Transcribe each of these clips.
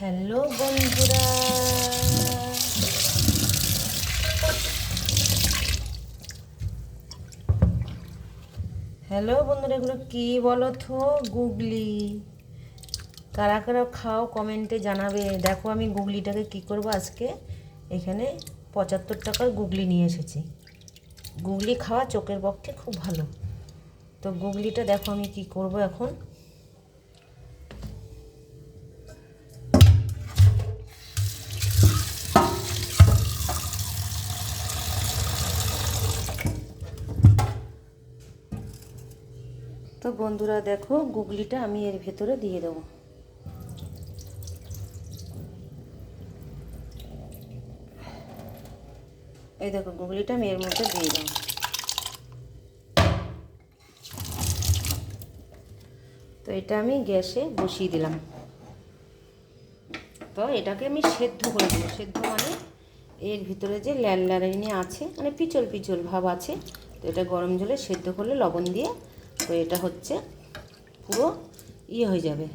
Hello বন্ধুরা, এগুলো কি বলো তো? গুগলি। কারা কারা খাও কমেন্টে জানাবে। দেখো আমি গুগলিটাকে কি করব আজকে। এখানে 75 টাকার গুগলি নিয়ে এসেছি। গুগলি খাওয়া চোখের পক্ষে খুব ভালো। তো গুগলিটা দেখো আমি কি করব এখন। তো বন্ধুরা দেখো গুগলিটা আমি এর ভেতরে দিয়ে দেবো। এই দেখো গুগলিটা আমি এর মধ্যে দিয়ে দেবো। তো এটা আমি গ্যাসে বসিয়ে দিলাম। তো এটাকে আমি সেদ্ধ করে দেবো। সেদ্ধ মানে এর ভিতরে যে ল্যালারিনি আছে, মানে পিচল পিচল ভাব আছে, তো এটা গরম জলে সেদ্ধ করলে লবণ দিয়ে, তো এটা হচ্ছে পুরো হয়ে যাবে।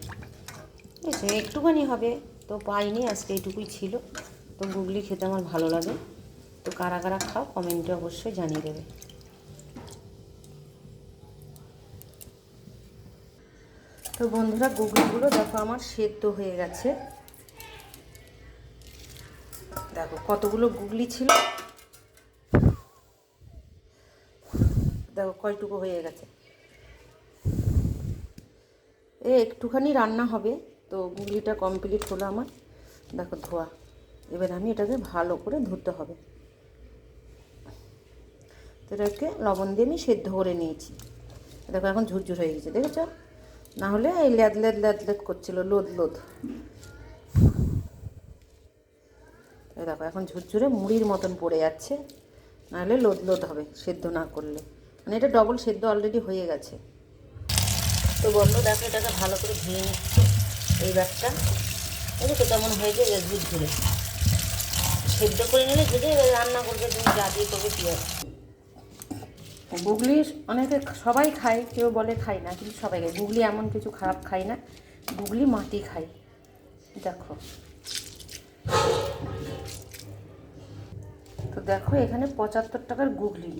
বুঝেছো, একটুখানি হবে, তো পাইনি আজকে, এইটুকুই ছিল। তো গুগলি খেতে আমার ভালো লাগে। তো কারা কারা খাও কমেন্টে অবশ্যই জানিয়ে দেবে। তো বন্ধুরা গুগলিগুলো দেখো আমার সেদ্ধ হয়ে গেছে। দেখো কতগুলো গুগলি ছিল, দেখো কয়টুকু হয়ে গেছে। একটুখানি রান্না হবে, তো গুগলিটা কমপ্লিট হলো আমার। দেখো ধোয়া। এবার আমি এটাকে ভালো করে ধুতে হবে। তো এটাকে লবণ দিয়ে আমি সেদ্ধ করে নিয়েছি। দেখো এখন ঝুরঝুর হয়ে গেছে, দেখেছো? না হলে এই ল্যাদ ল্যাদ ল্যাদ ল্যাদ করছিল, লোদ লোদ। দেখো এখন ঝুরঝুরে মুড়ির মতন পড়ে যাচ্ছে, নাহলে লোদ লোদ হবে সেদ্ধ না করলে। মানে এটা ডবল সেদ্ধ অলরেডি হয়ে গেছে। তো বন্ধু দেখো এটাকে ভালো করে ধুয়ে নিচ্ছে। এই ব্যাগটা দেখো কেমন হয়েছে, ঝুরঝুরে সেদ্ধ করে নিলে ভেজে রান্না করবে, তুমি যা দিয়ে করবে পেঁয়াজ। গুগলি অনেকে সবাই খায়, কেউ বলে খাই না, কিন্তু সবাই খায় গুগলি। এমন কিছু খারাপ খাই না, গুগলি মাটি খাই। দেখো, তো দেখো এখানে 75 টাকার গুগলি।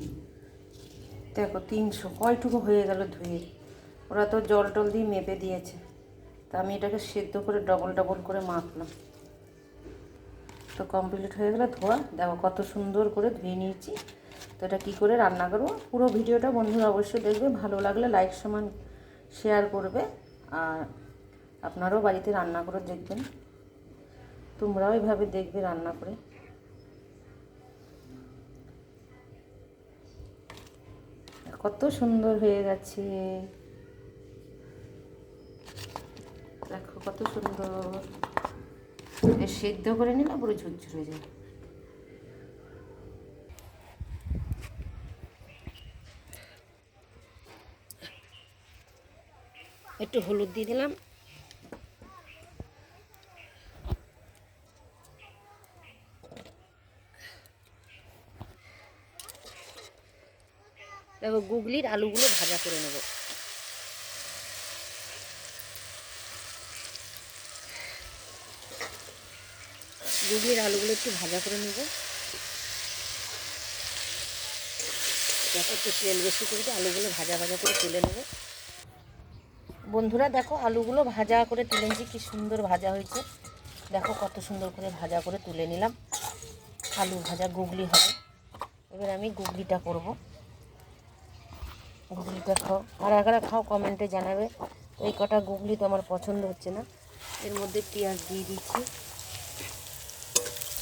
দেখো 300 কয়টুকু হয়ে গেল ধুয়ে। ওরা তো জল টল দিয়ে মেপে দিয়েছে, তা আমি এটাকে সেদ্ধ করে ডবল ডবল করে মাখলাম। তো কমপ্লিট হয়ে গেলে ধোয়া। দেখো কত সুন্দর করে ধুয়ে নিয়েছি। তো এটা কী করে রান্না করবো পুরো ভিডিওটা বন্ধুরা অবশ্যই দেখবে। ভালো লাগলে লাইক সমান শেয়ার করবে। আর আপনারাও বাড়িতে রান্না করে দেখবেন, তোমরাও এইভাবে দেখবে রান্না করে। কত সুন্দর হয়ে গেছে, দেখো কত সুন্দর। সেদ্ধ করে নিলে পুরো ঝুরঝুর হয়ে যায়। একটু হলুদ দিয়ে দিলাম। দেখো গুগলির আলুগুলো ভাজা করে নেব। গুগলির আলুগুলো একটু ভাজা করে নেব। দেখো একটু তেল বেশি করে আলুগুলো ভাজা ভাজা করে তুলে নেব। বন্ধুরা দেখো আলুগুলো ভাজা করে তুলে নিয়েছি, কি সুন্দর ভাজা হয়েছে। দেখো কত সুন্দর করে ভাজা করে তুলে নিলাম। আলু ভাজা গুগলি হবে। এবার আমি গুগলিটা করব। গুগলিটা খাও, কারা কারা খাও কমেন্টে জানাবে। এই কটা গুগলি তো আমার পছন্দ হচ্ছে না। এর মধ্যে পেঁয়াজ দিয়ে দিচ্ছি।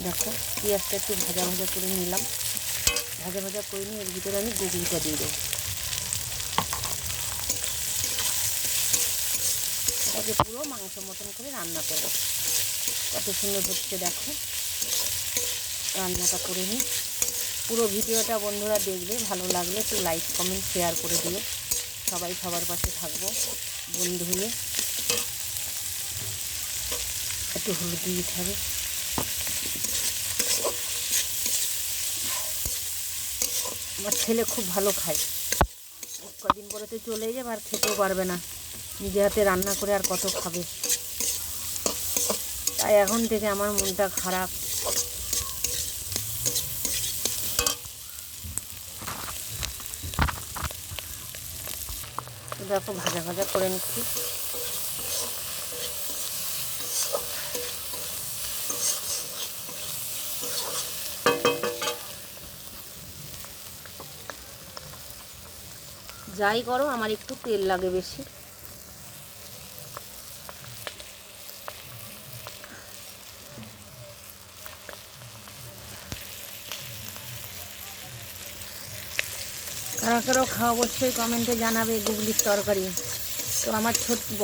দেখো পেঁয়াজটা একটু ভাজা ভাজা করে নিলাম। ভাজা ভাজা করে নিয়ে এর ভিতরে আমি গুগলিটা দিয়ে দেবো। এটাকে পুরো মাংস মতন করে রান্না করবো। কত সুন্দর হচ্ছে দেখো। রান্নাটা করে নিই। পুরো ভিডিওটা বন্ধুরা দেখবে, ভালো লাগলে একটু লাইক কমেন্ট শেয়ার করে দিও। সবাই সবার পাশে থাকবো বন্ধু হয়ে। একটু হলুদ দিয়ে দিতে হবে। আমার ছেলে খুব ভালো খায়। কদিন পরে তো চলে যাবে, আর খেতেও পারবে না। নিজে হাতে রান্না করে আর কত খাবে। তাই এখন থেকে আমার মনটা খারাপ। দেখো ভাজা ভাজা করে নিচ্ছি। যাই করো আমার একটু তেল লাগে বেশি। কারা কারো খাওয়া অবশ্যই কমেন্টে জানাবে গুগলির তরকারি। তো আমার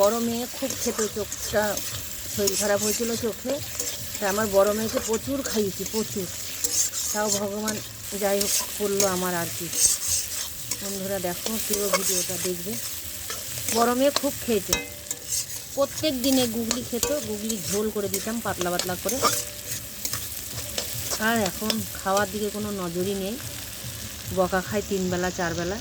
বড় মেয়ে খুব খেত, চোখটা শরীর খারাপ হয়েছিল চোখে, তা আমার বড় মেয়েকে প্রচুর খাইয়েছি, প্রচুর। তাও ভগবান যাই হোক করলো আমার আর কি। বন্ধুরা দেখো পুরো ভিডিওটা দেখবে। বড় মেয়ে খুব খেয়েছে, প্রত্যেক দিনে গুগলি খেত, গুগলি ঝোল করে দিতাম পাতলা পাতলা করে। আর এখন খাওয়ার দিকে কোনো নজরই নেই, বকা খায় 3 বেলা 4 বেলা।